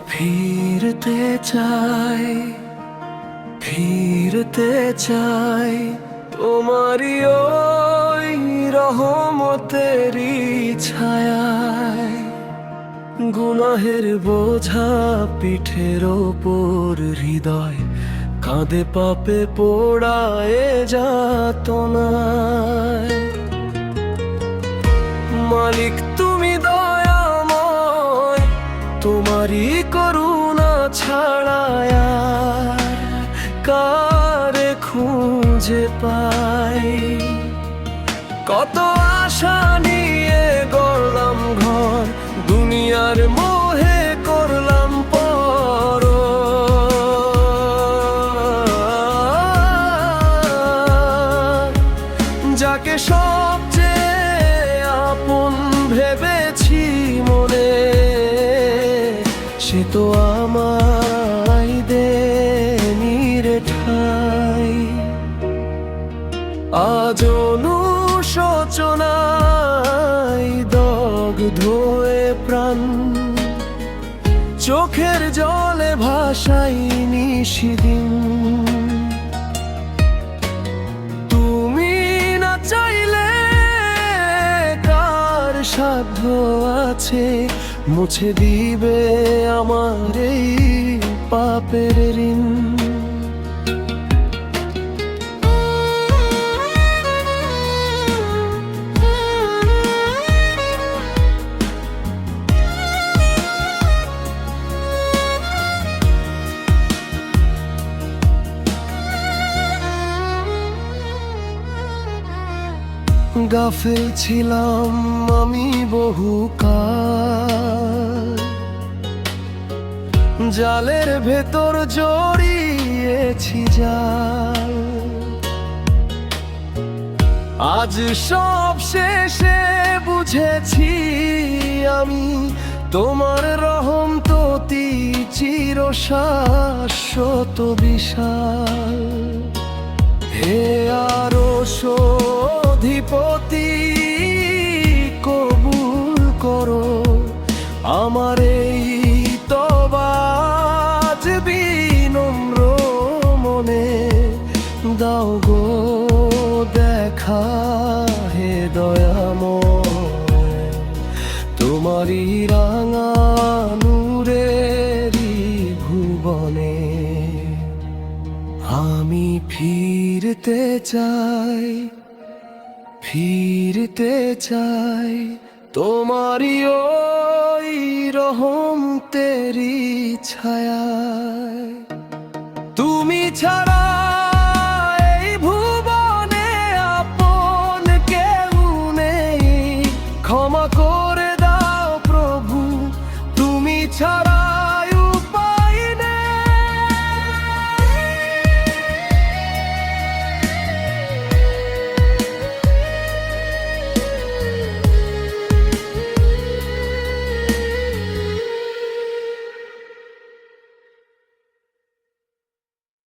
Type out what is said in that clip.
ফিরতে চাই, ফিরতে চাই তোমারই ওই রহমতেরই ছায়ায়। গুনাহের বোঝা পিঠের ওপর, হৃদয় কাঁদে পাপে পোড়ায় যাতনায়। মালিক তুমি দয়াময়, তোমারই করুণা ছাড়ায় আর কারে খুঁজে পাই। কত আশা নিয়ে গড়লাম ঘর, দুনিয়ার মোহে করলাম পর। যাকে সবচেয়ে আপন ভেবেছি মনে, সে তো আমায় দেনি রে ঠাই। আজ অনুশোচনায় দগ্ধ হয়ে প্রাণ, চোখের জলে ভাসাইনি সেদিন। তুমি না চাইলে কার সাধ্য আছে মুছে দিবে আমার এই পাপের ঋণ। গাফেল ছিলাম আমি বহুকাল, জালের ভেতর জড়িয়েছি জাল। আজ সব শেষে বুঝেছি আমি, তোমার রহম তো চির শাশ্বত বিশাল। হে আরশ অধিপতি, কবুল করো আমার এই তওবা আজ বিনম্র মনে। দাও গো দেখা হে দয়াময়, তোমারই রাঙা নূরেরই ভুবনে। আমি ফিরতে চাই, ফিরতে চাই তোমারই ওই রহমতেরই ছায়ায়। তুমি ছাড়া এই ভুবনে আপন কেউ নেই, ক্ষমা করে দাও প্রভু তুমি ছাড়া।